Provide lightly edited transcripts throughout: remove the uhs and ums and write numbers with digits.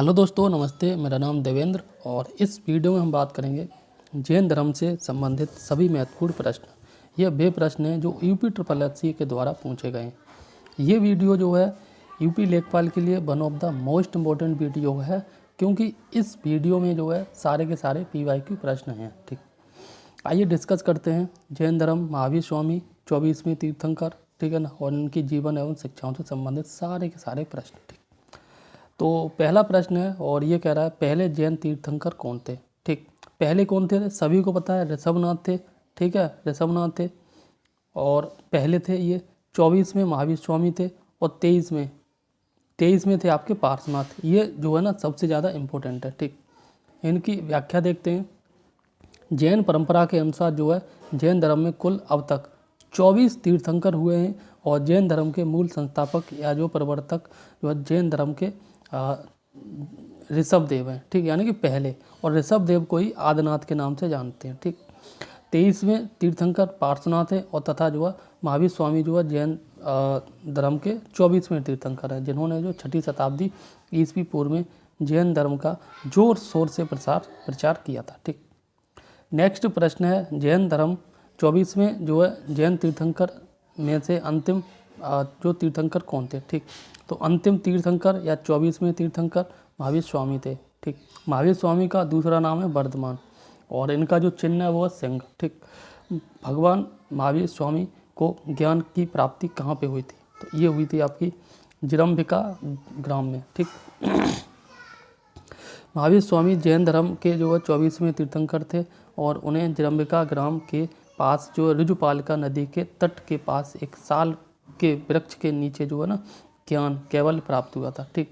Hello दोस्तों, नमस्ते। मेरा नाम देवेंद्र और इस वीडियो में हम बात करेंगे जैन धर्म से संबंधित सभी महत्वपूर्ण प्रश्न। ये वे प्रश्न हैं जो यूपी ट्रिपल एससी के द्वारा पूछे गए हैं। ये वीडियो जो है यूपी लेखपाल के लिए one of the most important video है, क्योंकि इस वीडियो में जो है सारे के सारे PYQ प्रश्न हैं। ठीक, आइए डिस्कस करते हैं। जैन धर्म, महावीर स्वामी, 24वें तीर्थंकर, ठीक है ना, और उनकी जीवन एवं शिक्षाओं से संबंधित सारे के सारे प्रश्न। ठीक, तो पहला प्रश्न है और ये कह रहा है पहले जैन तीर्थंकर कौन थे। ठीक, पहले कौन थे सभी को पता है, ऋषभनाथ थे। ठीक है, ऋषभनाथ थे। और पहले थे ये 24 में महावीर स्वामी थे और 23 में थे आपके पार्श्वनाथ। ये जो है ना सबसे ज़्यादा इम्पोर्टेंट है। ठीक, इनकी व्याख्या देखते हैं। जैन परंपरा के अनुसार जो है जैन धर्म में कुल अब तक 24 तीर्थंकर हुए हैं और जैन धर्म के मूल संस्थापक या जो प्रवर्तक जो है जैन धर्म के ऋषभ देव हैं। ठीक, यानी कि पहले, और ऋषभ देव को ही आदिनाथ के नाम से जानते हैं। ठीक, 23वें तीर्थंकर पार्श्वनाथ है और तथा जो है महावीर स्वामी जो है जैन धर्म के 24वें तीर्थंकर है, जिन्होंने जो 6ठी शताब्दी ईस्वी पूर्व में जैन धर्म का जोर शोर से प्रचार किया था। ठीक, नेक्स्ट प्रश्न है जैन धर्म 24वें जो है जैन तीर्थंकर में से अंतिम जो तीर्थंकर कौन थे। ठीक, तो अंतिम तीर्थंकर या 24वें तीर्थंकर महावीर स्वामी थे। ठीक, महावीर स्वामी का दूसरा नाम है वर्धमान और इनका जो चिन्ह है वो है सिंह। ठीक, भगवान महावीर स्वामी को ज्ञान की प्राप्ति कहाँ पे हुई थी, तो ये हुई थी आपकी जरंभिका ग्राम में। ठीक, महावीर स्वामी जैन धर्म के जो है 24वें तीर्थंकर थे और उन्हें जरंभिका ग्राम के पास जो ऋजुपालिका नदी के तट के पास एक साल के वृक्ष के नीचे जो है ना ज्ञान केवल प्राप्त हुआ था। ठीक,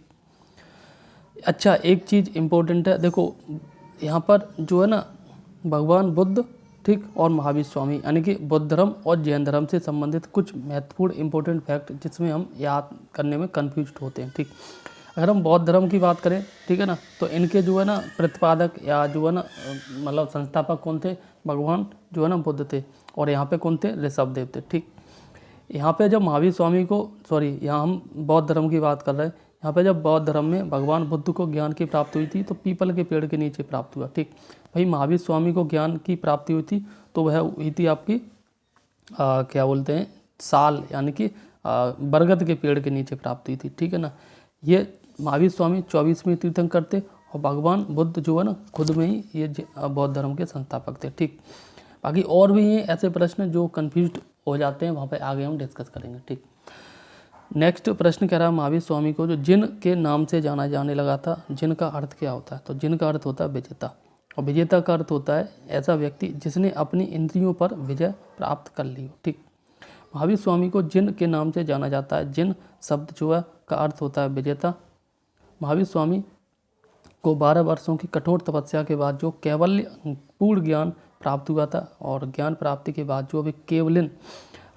अच्छा, एक चीज़ इम्पोर्टेंट है, देखो यहाँ पर जो है ना भगवान बुद्ध, ठीक, और महावीर स्वामी यानी कि बौद्ध धर्म और जैन धर्म से संबंधित कुछ महत्वपूर्ण इंपॉर्टेंट फैक्ट जिसमें हम याद करने में कन्फ्यूज होते हैं। ठीक, अगर हम बौद्ध धर्म की बात करें, ठीक है ना, तो इनके जो है ना प्रतिपादक या जो है ना मतलब संस्थापक कौन थे, भगवान जो है ना बुद्ध थे। और यहाँ पे कौन थे, ऋषभ देव थे। ठीक, यहाँ पे जब महावीर स्वामी को यहाँ हम बौद्ध धर्म की बात कर रहे हैं, यहाँ पे जब बौद्ध धर्म में भगवान बुद्ध को ज्ञान की प्राप्ति हुई थी तो पीपल के पेड़ के नीचे प्राप्त हुआ। ठीक, भाई महावीर स्वामी को ज्ञान की प्राप्ति हुई थी तो वह हुई थी आपकी क्या बोलते हैं साल, यानी कि बरगद के पेड़ के नीचे प्राप्त हुई थी। ठीक है ना, ये महावीर स्वामी 24वें तीर्थंकर थे और भगवान बुद्ध जो है ना खुद में ही ये बौद्ध धर्म के संस्थापक थे। ठीक, बाकी और भी हैं ऐसे प्रश्न जो कन्फ्यूज हो जाते हैं, वहाँ पे आगे हम डिस्कस करेंगे। ठीक, नेक्स्ट प्रश्न कह रहा है महावीर स्वामी को जो जिन के नाम से जाना जाने लगा था, जिन का अर्थ क्या होता है, तो जिन का अर्थ होता है विजेता, और विजेता का अर्थ होता है ऐसा व्यक्ति जिसने अपनी इंद्रियों पर विजय प्राप्त कर ली हो। ठीक, महावीर स्वामी को जिन के नाम से जाना जाता है। जिन शब्द जो है का अर्थ होता है विजेता। महावीर स्वामी को 12 वर्षों की कठोर तपस्या के बाद जो कैवल्य पूर्ण ज्ञान प्राप्त हुआ था और ज्ञान प्राप्ति के बाद जो अभी केवलिन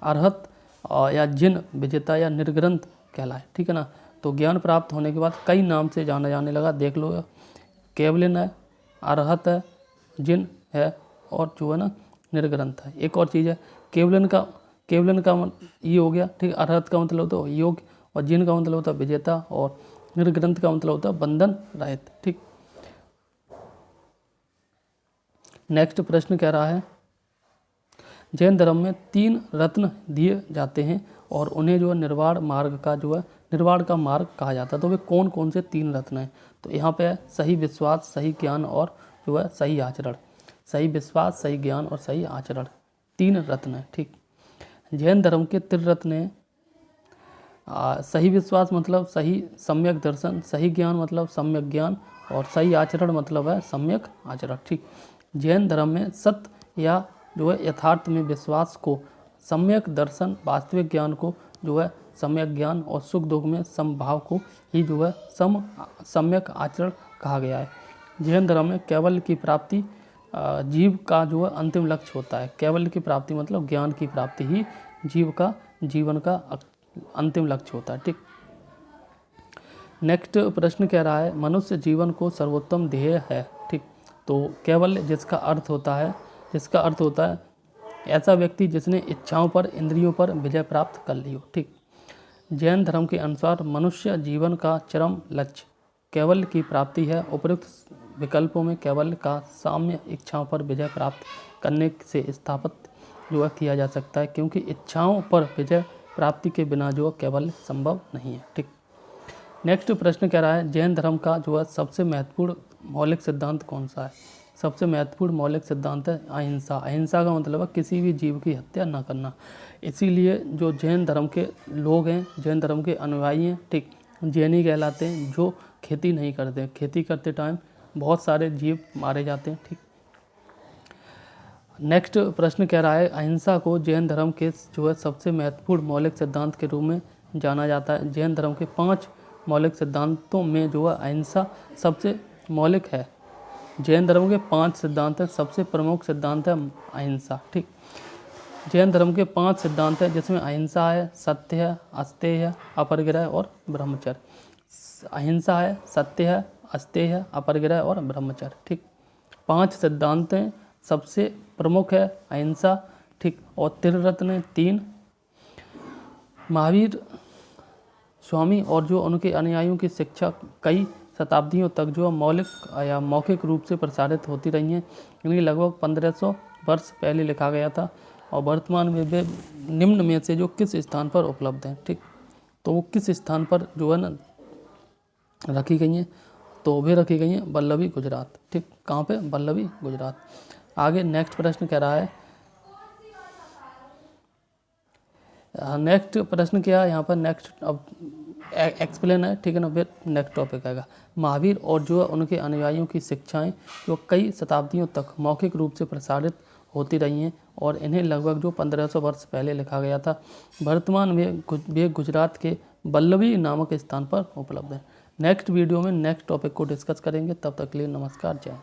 अरहत या जिन विजेता या निर्ग्रंथ कहलाए। ठीक है ना, तो ज्ञान प्राप्त होने के बाद कई नाम से जाना जाने लगा, देख लो, केवलिन है, अरहत है, जिन है और जो है ना निर्ग्रंथ है। एक और चीज़ है, केवलिन का ये हो गया। ठीक, अरहत का मतलब होता है योग और जिन का मतलब होता है विजेता और निर्ग्रंथ का मतलब होता है बंधन रहित। ठीक, नेक्स्ट प्रश्न कह रहा है जैन धर्म में 3 रत्न दिए जाते हैं और उन्हें जो है निर्वाण का मार्ग कहा जाता है। तो वे कौन कौन से 3 रत्न हैं, तो यहाँ पे है सही विश्वास, सही ज्ञान और जो है सही आचरण। सही विश्वास, सही ज्ञान और सही आचरण 3 रत्न है। ठीक, जैन धर्म के 3 रत्न हैं। सही विश्वास मतलब सही सम्यक दर्शन, सही ज्ञान मतलब सम्यक ज्ञान और सही आचरण मतलब है सम्यक आचरण। ठीक, जैन धर्म में सत्य या जो है यथार्थ में विश्वास को सम्यक दर्शन, वास्तविक ज्ञान को जो है सम्यक ज्ञान और सुख दुख में समभाव को ही जो है सम्यक आचरण कहा गया है। जैन धर्म में केवल की प्राप्ति जीव का जो है अंतिम लक्ष्य होता है। केवल की प्राप्ति मतलब ज्ञान की प्राप्ति ही जीव का जीवन का अंतिम लक्ष्य होता है। ठीक, नेक्स्ट प्रश्न कह रहा है मनुष्य जीवन को सर्वोत्तम ध्येय है। ठीक, तो केवल जिसका अर्थ होता है ऐसा व्यक्ति जिसने इच्छाओं पर, इंद्रियों पर विजय प्राप्त कर ली हो। ठीक, जैन धर्म के अनुसार मनुष्य जीवन का चरम लक्ष्य कैवल्य की प्राप्ति है। उपयुक्त विकल्पों में कैवल्य का साम्य इच्छाओं पर विजय प्राप्त करने से स्थापित जो है किया जा सकता है, क्योंकि इच्छाओं पर विजय प्राप्ति के बिना जो कैवल्य संभव नहीं है। ठीक। नेक्स्ट प्रश्न कह रहा है जैन धर्म का जो है सबसे महत्वपूर्ण मौलिक सिद्धांत कौन सा है। सबसे महत्वपूर्ण मौलिक सिद्धांत है अहिंसा। अहिंसा का मतलब है किसी भी जीव की हत्या न करना। इसीलिए जो जैन धर्म के लोग हैं, जैन धर्म के अनुयायी हैं, ठीक, जैनी कहलाते हैं, जो खेती नहीं करते। खेती करते टाइम बहुत सारे जीव मारे जाते हैं। ठीक। नेक्स्ट प्रश्न कह रहा है अहिंसा को जैन धर्म के जो है सबसे महत्वपूर्ण मौलिक सिद्धांत के रूप में जाना जाता है। जैन धर्म के 5 मौलिक सिद्धांतों में जो है अहिंसा सबसे मौलिक है। जैन धर्म के 5 सिद्धांत हैं, सबसे प्रमुख सिद्धांत है अहिंसा। ठीक। जैन धर्म के 5 सिद्धांत हैं जिसमें अहिंसा है, सत्य है, अस्तेय है, अपरिग्रह और ब्रह्मचर्य। अहिंसा है, सत्य है, अस्तेय है, अपरिग्रह और ब्रह्मचर्य। ठीक। 5 सिद्धांत हैं, सबसे प्रमुख है अहिंसा। ठीक। और त्रिरत्न 3। महावीर स्वामी और जो उनके अनुयायियों की शिक्षा कई शताब्दियों तक जो मौलिक या मौखिक रूप से प्रसारित होती रही हैं। इन्हें लगभग 1500 वर्ष पहले लिखा गया था और वर्तमान में वे निम्न में से जो किस स्थान पर उपलब्ध हैं। ठीक। तो वो किस स्थान पर जो है ना रखी गई हैं, तो वे रखी गई हैं वल्लभी गुजरात। ठीक। कहाँ पे? वल्लभी गुजरात। आगे नेक्स्ट प्रश्न कह रहा है, नेक्स्ट प्रश्न क्या है यहाँ पर, नेक्स्ट अब एक्सप्लेन है, ठीक है ना, फिर नेक्स्ट टॉपिक आएगा। महावीर और जो उनके अनुयायियों की शिक्षाएं जो कई शताब्दियों तक मौखिक रूप से प्रसारित होती रही हैं और इन्हें लगभग जो 1500 वर्ष पहले लिखा गया था। वर्तमान में वे गुजरात के वल्लभी नामक स्थान पर उपलब्ध है। नेक्स्ट वीडियो में नेक्स्ट टॉपिक को डिस्कस करेंगे। तब तक के लिए नमस्कार, जय।